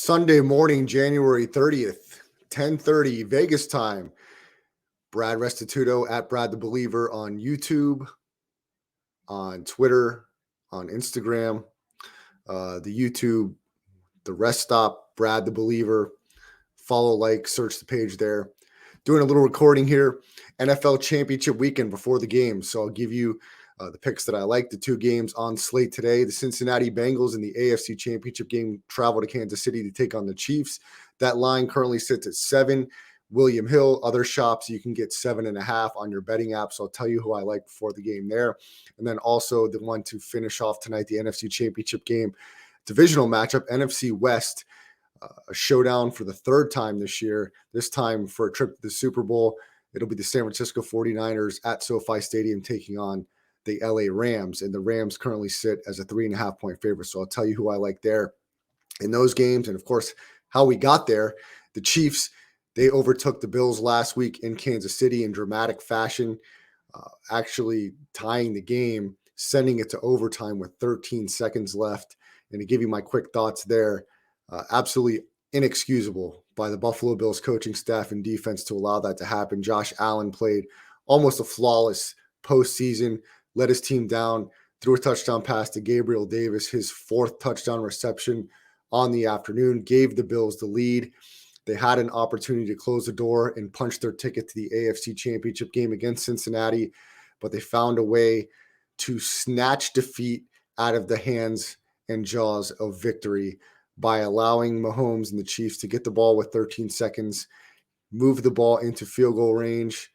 Sunday morning, January 30th, 10:30 Vegas time. Brad Restituto at Brad the Believer on YouTube, on Twitter, on Instagram, the YouTube, the Rest Stop, Brad the Believer. Follow, like, search the page there. Doing a little recording here. NFL Championship weekend before the game. So I'll give you the picks that I like. The two games on slate today. The Cincinnati Bengals in the AFC Championship game travel to Kansas City to take on the Chiefs. That line currently sits at 7. William Hill, other shops, you can get 7.5 on your betting app. So I'll tell you who I like before the game there. And then also the one to finish off tonight, the NFC Championship game. Divisional matchup, NFC West. A showdown for the third time this year, this time for a trip to the Super Bowl. It'll be the San Francisco 49ers at SoFi Stadium taking on the LA Rams, and the Rams currently sit as a 3.5-point favorite. So I'll tell you who I like there in those games. And of course, how we got there. The Chiefs, they overtook the Bills last week in Kansas City in dramatic fashion, actually tying the game, sending it to overtime with 13 seconds left. And to give you my quick thoughts there, absolutely inexcusable by the Buffalo Bills coaching staff and defense to allow that to happen. Josh Allen played almost a flawless postseason, led his team down, threw a touchdown pass to Gabriel Davis, his fourth touchdown reception on the afternoon, gave the Bills the lead. They had an opportunity to close the door and punch their ticket to the AFC Championship game against Cincinnati, but they found a way to snatch defeat out of the hands and jaws of victory by allowing Mahomes and the Chiefs to get the ball with 13 seconds, move the ball into field goal range,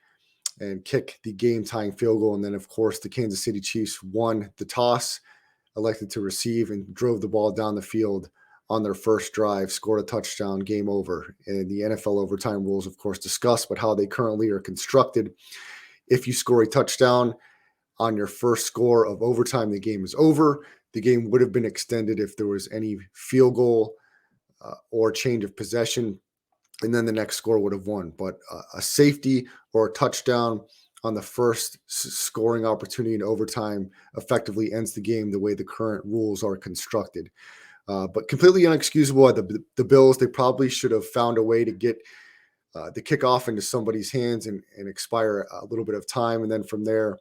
and kick the game-tying field goal. And then, of course, the Kansas City Chiefs won the toss, elected to receive, and drove the ball down the field on their first drive, scored a touchdown, game over. And the NFL overtime rules, of course, discuss, but how they currently are constructed. If you score a touchdown on your first score of overtime, the game is over. The game would have been extended if there was any field goal or change of possession, and then the next score would have won. But a safety or a touchdown on the first scoring opportunity in overtime effectively ends the game the way the current rules are constructed. But completely inexcusable at the Bills. They probably should have found a way to get the kickoff into somebody's hands and expire a little bit of time. And then from there,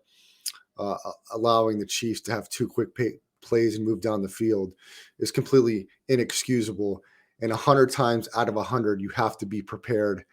allowing the Chiefs to have two quick plays and move down the field is completely inexcusable. And 100 times out of 100, you have to be prepared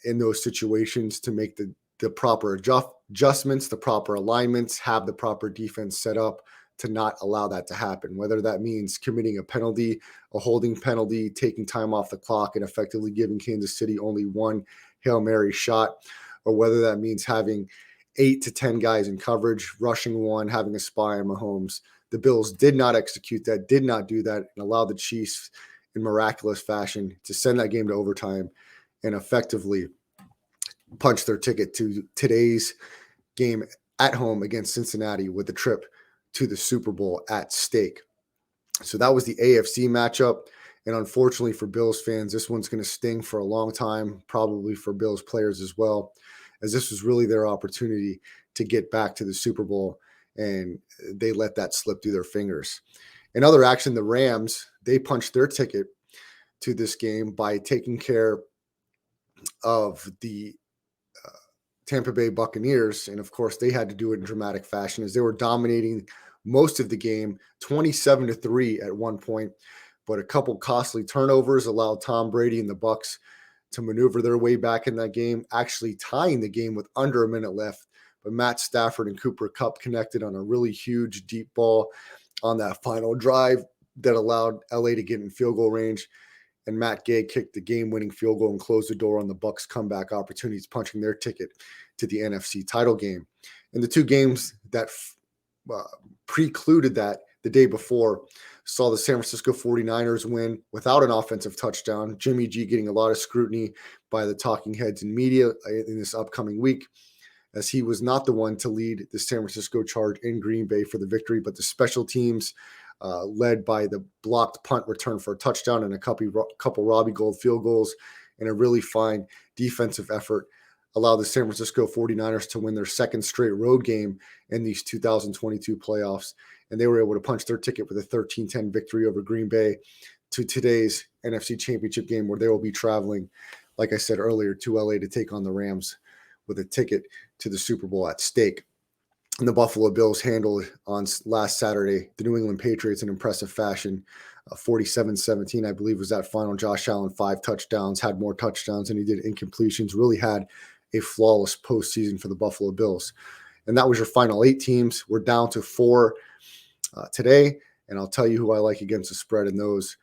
in those situations to make the proper adjustments, the proper alignments, have the proper defense set up to not allow that to happen. Whether that means committing a penalty, a holding penalty, taking time off the clock, and effectively giving Kansas City only one Hail Mary shot, or whether that means having 8 to 10 guys in coverage, rushing one, having a spy on Mahomes. The Bills did not execute that, did not do that, and allowed the Chiefs in miraculous fashion to send that game to overtime and effectively punch their ticket to today's game at home against Cincinnati with the trip to the Super Bowl at stake. So that was the AFC matchup. And unfortunately for Bills fans, this one's going to sting for a long time, probably for Bills players as well, as this was really their opportunity to get back to the Super Bowl, and they let that slip through their fingers. In other action, the Rams, they punched their ticket to this game by taking care of the Tampa Bay Buccaneers. And of course, they had to do it in dramatic fashion as they were dominating most of the game, 27-3 at one point. But a couple costly turnovers allowed Tom Brady and the Bucs to maneuver their way back in that game, actually tying the game with under a minute left. But Matt Stafford and Cooper Kupp connected on a really huge deep ball on that final drive that allowed LA to get in field goal range. And Matt Gay kicked the game-winning field goal and closed the door on the Bucs' comeback opportunities, punching their ticket to the NFC title game. And the two games that precluded that the day before saw the San Francisco 49ers win without an offensive touchdown. Jimmy G getting a lot of scrutiny by the talking heads and media in this upcoming week, as he was not the one to lead the San Francisco Charge in Green Bay for the victory, but the special teams led by the blocked punt return for a touchdown and a couple Robbie Gould field goals and a really fine defensive effort allowed the San Francisco 49ers to win their second straight road game in these 2022 playoffs. And they were able to punch their ticket with a 13-10 victory over Green Bay to today's NFC Championship game, where they will be traveling, like I said earlier, to LA to take on the Rams with a ticket to the Super Bowl at stake. And the Buffalo Bills handled on last Saturday the New England Patriots in impressive fashion. 47-17, I believe, was that final. Josh Allen, 5 touchdowns, had more touchdowns than he did incompletions, really had a flawless postseason for the Buffalo Bills. And that was your final 8 teams. We're down to 4 today, and I'll tell you who I like against the spread in those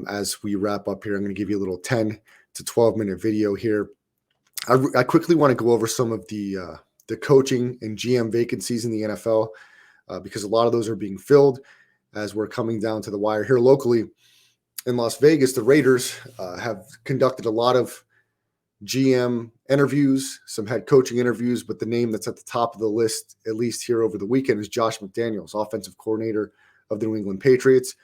as we wrap up here. I'm going to give you a little 10 to 12-minute video here. I quickly want to go over some of the coaching and GM vacancies in the NFL because a lot of those are being filled as we're coming down to the wire here locally in Las Vegas. The Raiders have conducted a lot of GM interviews, some head coaching interviews, but the name that's at the top of the list, at least here over the weekend, is Josh McDaniels, offensive coordinator of the New England Patriots.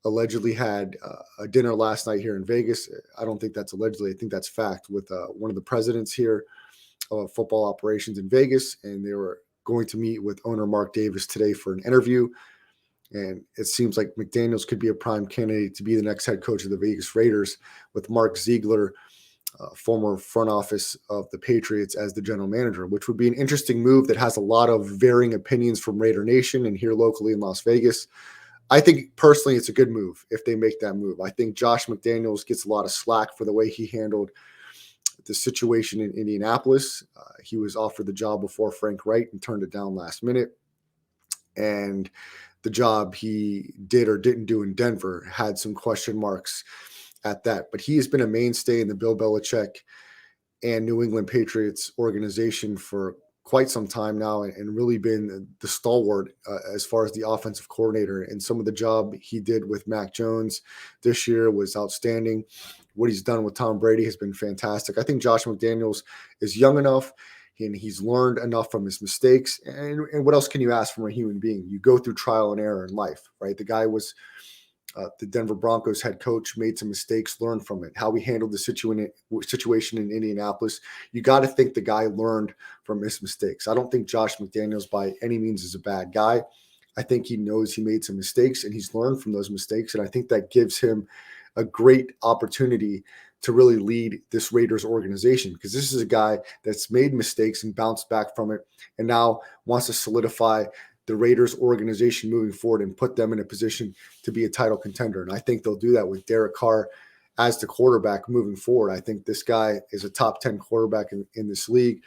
Allegedly had a dinner last night here in Vegas. I don't think that's allegedly. I think that's fact with one of the presidents here of football operations in Vegas, and they were going to meet with owner Mark Davis today for an interview. And it seems like McDaniels could be a prime candidate to be the next head coach of the Vegas Raiders, with Mark Ziegler, former front office of the Patriots, as the general manager, which would be an interesting move that has a lot of varying opinions from Raider Nation and here locally in Las Vegas. I think personally it's a good move if they make that move. I think Josh McDaniels gets a lot of slack for the way he handled the situation in Indianapolis. He was offered the job before Frank Wright and turned it down last minute. And the job he did or didn't do in Denver had some question marks at that. But he has been a mainstay in the Bill Belichick and New England Patriots organization for quite some time now, and really been the stalwart as far as the offensive coordinator. And some of the job he did with Mac Jones this year was outstanding. What he's done with Tom Brady has been fantastic. I think Josh McDaniels is young enough and he's learned enough from his mistakes. And what else can you ask from a human being? You go through trial and error in life, right? The guy was the Denver Broncos head coach, made some mistakes, learned from it. How he handled the situation in Indianapolis, you got to think the guy learned from his mistakes. I don't think Josh McDaniels by any means is a bad guy. I think he knows he made some mistakes and he's learned from those mistakes. And I think that gives him a great opportunity to really lead this Raiders organization, because this is a guy that's made mistakes and bounced back from it and now wants to solidify the Raiders organization moving forward and put them in a position to be a title contender. And I think they'll do that with Derek Carr as the quarterback moving forward. I think this guy is a top 10 quarterback in this league.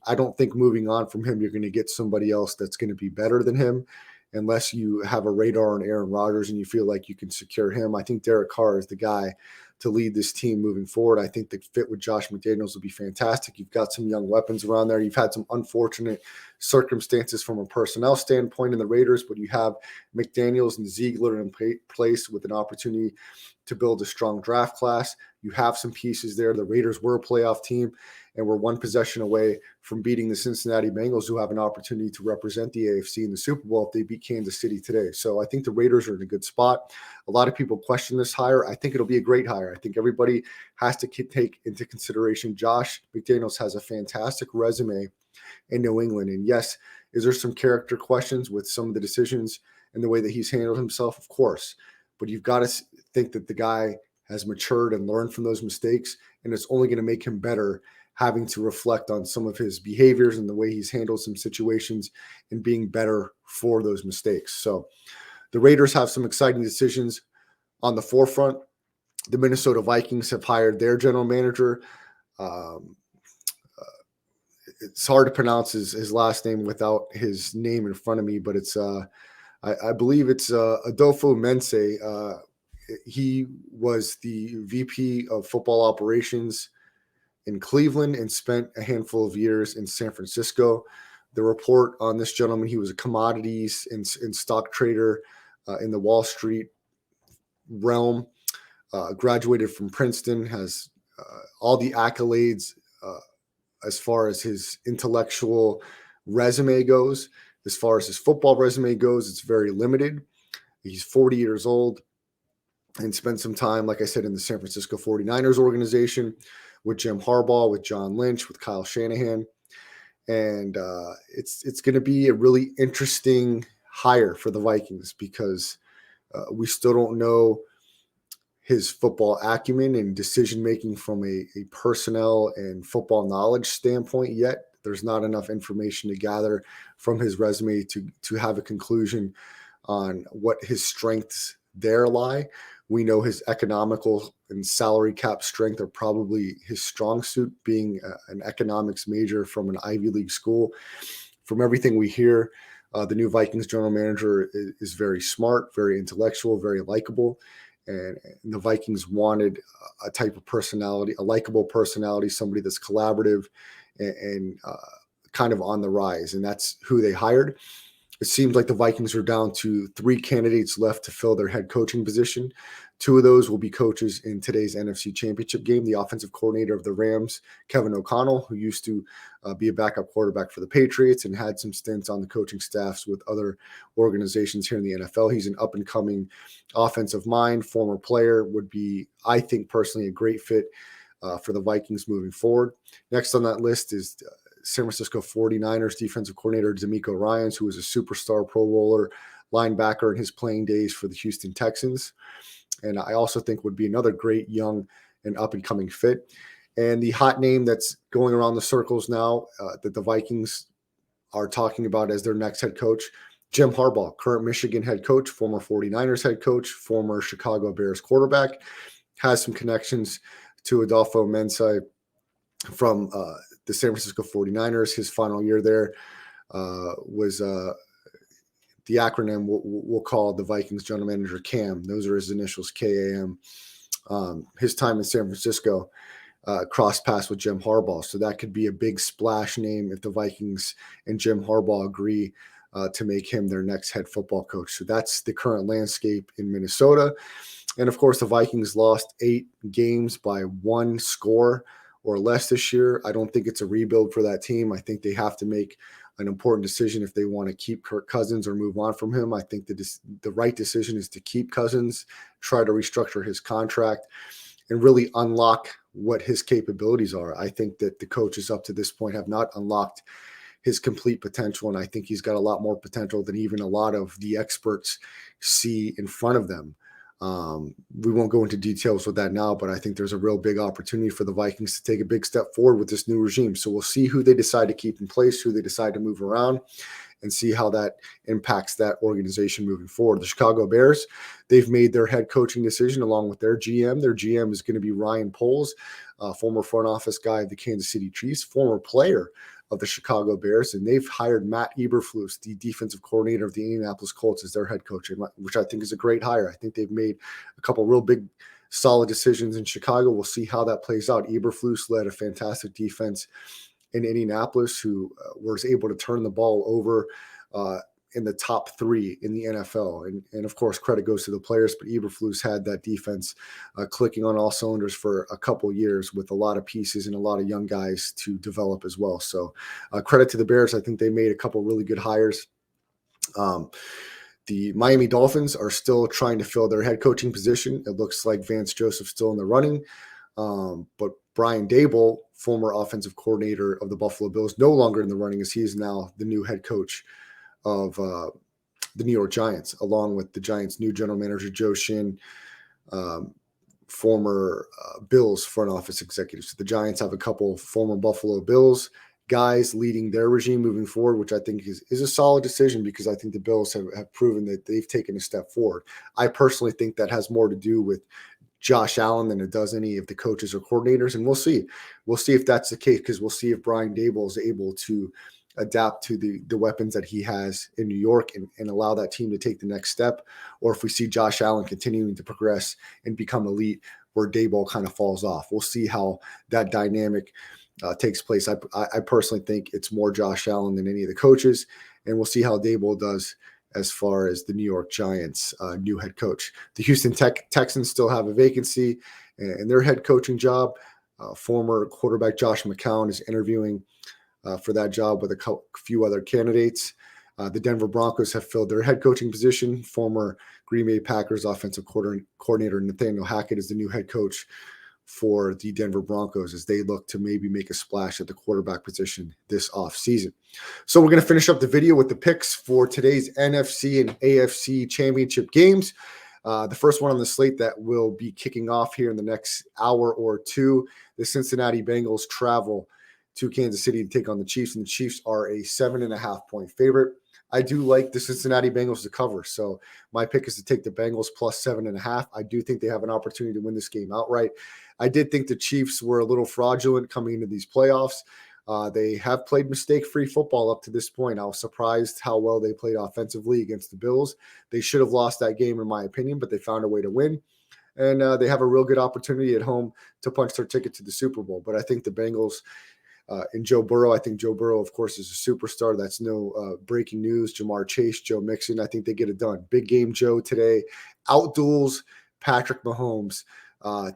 I don't think moving on from him, you're going to get somebody else that's going to be better than him, unless you have a radar on Aaron Rodgers and you feel like you can secure him. I think Derek Carr is the guy to lead this team moving forward. I think the fit with Josh McDaniels will be fantastic. You've got some young weapons around there. You've had some unfortunate circumstances from a personnel standpoint in the Raiders, but you have McDaniels and Ziegler in place with an opportunity to build a strong draft class. You have some pieces there. The Raiders were a playoff team and we're one possession away from beating the Cincinnati Bengals, who have an opportunity to represent the AFC in the Super Bowl if they beat Kansas City today. So I think the Raiders are in a good spot. A lot of people question this hire. I think it'll be a great hire. I think everybody has to take into consideration Josh McDaniels has a fantastic resume in New England. And yes, is there some character questions with some of the decisions and the way that he's handled himself? Of course. But you've got to think that the guy has matured and learned from those mistakes, and it's only going to make him better having to reflect on some of his behaviors and the way he's handled some situations and being better for those mistakes. So the Raiders have some exciting decisions on the forefront. The Minnesota Vikings have hired their general manager. It's hard to pronounce his last name without his name in front of me, but it's I believe it's Adolfo Mense. He was the VP of football operations in Cleveland and spent a handful of years in San Francisco. The report on this gentleman, he was a commodities and stock trader in the Wall Street realm, graduated from Princeton, has all the accolades as far as his intellectual resume goes. As far as his football resume goes, it's very limited. He's 40 years old and spent some time, like I said, in the San Francisco 49ers organization with Jim Harbaugh, with John Lynch, with Kyle Shanahan. And it's going to be a really interesting hire for the Vikings because we still don't know his football acumen and decision making from a personnel and football knowledge standpoint yet. There's not enough information to gather from his resume to have a conclusion on what his strengths there lie. We know his economical and salary cap strength are probably his strong suit, being an economics major from an Ivy League school. From everything we hear, the new Vikings general manager is very smart, very intellectual, very likable. And the Vikings wanted a type of personality, a likable personality, somebody that's collaborative and kind of on the rise. And that's who they hired. It seems like the Vikings are down to 3 candidates left to fill their head coaching position. 2 of those will be coaches in today's NFC Championship game. The offensive coordinator of the Rams, Kevin O'Connell, who used to be a backup quarterback for the Patriots and had some stints on the coaching staffs with other organizations here in the NFL. He's an up-and-coming offensive mind, former player, would be, I think, personally a great fit for the Vikings moving forward. Next on that list is San Francisco 49ers defensive coordinator DeMeco Ryans, who was a superstar Pro Bowler linebacker in his playing days for the Houston Texans. And I also think would be another great young and up-and-coming fit. And the hot name that's going around the circles now that the Vikings are talking about as their next head coach, Jim Harbaugh, current Michigan head coach, former 49ers head coach, former Chicago Bears quarterback, has some connections to Adolfo Mensa from the San Francisco 49ers. His final year there was the acronym we'll call the Vikings general manager CAM. Those are his initials, KAM. His time in San Francisco cross paths with Jim Harbaugh. So that could be a big splash name if the Vikings and Jim Harbaugh agree to make him their next head football coach. So that's the current landscape in Minnesota. And of course, the Vikings lost 8 games by 1 score or less this year. I don't think it's a rebuild for that team. I think they have to make an important decision if they want to keep Kirk Cousins or move on from him. I think the right decision is to keep Cousins, try to restructure his contract, and really unlock what his capabilities are. I think that the coaches up to this point have not unlocked his complete potential, and I think he's got a lot more potential than even a lot of the experts see in front of them. We won't go into details with that now, but I think there's a real big opportunity for the Vikings to take a big step forward with this new regime. So we'll see who they decide to keep in place, who they decide to move around, and see how that impacts that organization moving forward. The Chicago Bears, they've made their head coaching decision along with their GM. Their GM is going to be Ryan Poles, former front office guy of the Kansas City Chiefs, former player of the Chicago Bears, and they've hired Matt Eberflus, the defensive coordinator of the Indianapolis Colts, as their head coach, which I think is a great hire. I think they've made a couple real big, solid decisions in Chicago. We'll see how that plays out. Eberflus led a fantastic defense in Indianapolis, who was able to turn the ball over in the top 3 in the NFL. And of course, credit goes to the players, but Eberflus had that defense clicking on all cylinders for a couple years with a lot of pieces and a lot of young guys to develop as well. So credit to the Bears. I think they made a couple really good hires. The Miami Dolphins are still trying to fill their head coaching position. It looks like Vance Joseph's still in the running. But Brian Daboll, former offensive coordinator of the Buffalo Bills, no longer in the running, as he is now the new head coach of the New York Giants, along with the Giants' new general manager, Joe Shin, former Bills front office executives. So the Giants have a couple former Buffalo Bills guys leading their regime moving forward, which I think is a solid decision, because I think the Bills have proven that they've taken a step forward. I personally think that has more to do with Josh Allen than it does any of the coaches or coordinators. And we'll see. We'll see if that's the case, because we'll see if Brian Daboll is able to adapt to the weapons that he has in New York and allow that team to take the next step, or if we see Josh Allen continuing to progress and become elite where Daboll kind of falls off. We'll see how that dynamic takes place. I personally think it's more Josh Allen than any of the coaches, and we'll see how Daboll does as far as the New York Giants' new head coach. The Houston Texans still have a vacancy in their head coaching job. Former quarterback Josh McCown is interviewing for that job with a few other candidates. The Denver Broncos have filled their head coaching position. Former Green Bay Packers offensive coordinator Nathaniel Hackett is the new head coach for the Denver Broncos as they look to maybe make a splash at the quarterback position this offseason. So we're going to finish up the video with the picks for today's NFC and AFC championship games. The first one on the slate that will be kicking off here in the next hour or two, the Cincinnati Bengals travel to Kansas City to take on the Chiefs, and the Chiefs are a 7.5-point favorite. I do like the Cincinnati Bengals to cover, so my pick is to take the Bengals plus 7.5. I do think they have an opportunity to win this game outright. I did think the Chiefs were a little fraudulent coming into these playoffs. They have played mistake-free football up to this point. I was surprised how well they played offensively against the Bills. They should have lost that game, in my opinion, but they found a way to win. And they have a real good opportunity at home to punch their ticket to the Super Bowl. But I think the Bengals and Joe Burrow, I think Joe Burrow, of course, is a superstar. That's no breaking news. Jamar Chase, Joe Mixon, I think they get it done. Big game Joe today. Outduels Patrick Mahomes.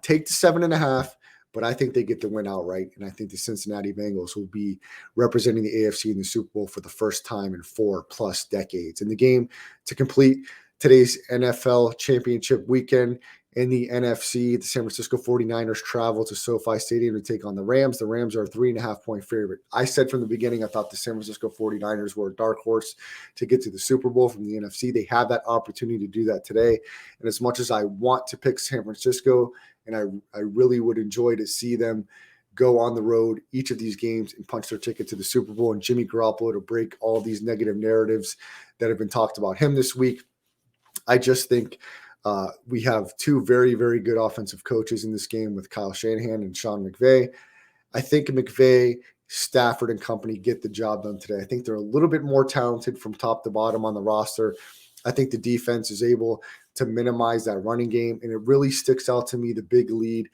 Take the 7.5. But I think they get the win outright, and I think the Cincinnati Bengals will be representing the AFC in the Super Bowl for the first time in 4+ decades. In the game to complete today's NFL championship weekend in the NFC, the San Francisco 49ers travel to SoFi Stadium to take on the Rams. The Rams are a 3.5-point favorite. I said from the beginning I thought the San Francisco 49ers were a dark horse to get to the Super Bowl from the NFC. They have that opportunity to do that today. And as much as I want to pick San Francisco, and I really would enjoy to see them go on the road each of these games and punch their ticket to the Super Bowl, and Jimmy Garoppolo to break all these negative narratives that have been talked about him this week. I just think we have two very, very good offensive coaches in this game with Kyle Shanahan and Sean McVay. I think McVay, Stafford, and company get the job done today. I think they're a little bit more talented from top to bottom on the roster. I think the defense is able to minimize that running game, and it really sticks out to me the big lead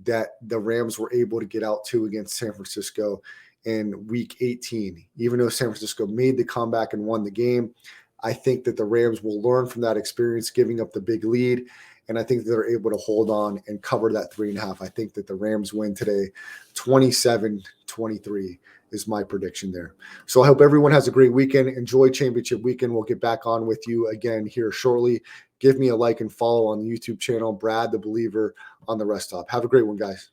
that the Rams were able to get out to against San Francisco in Week 18. Even though San Francisco made the comeback and won the game, I think that the Rams will learn from that experience, giving up the big lead, and I think they're able to hold on and cover that 3.5. I think that the Rams win today 27-23 is my prediction there. So I hope everyone has a great weekend. Enjoy championship weekend. We'll get back on with you again here shortly. Give me a like and follow on the YouTube channel, Brad the Believer on the Rest Stop. Have a great one, guys.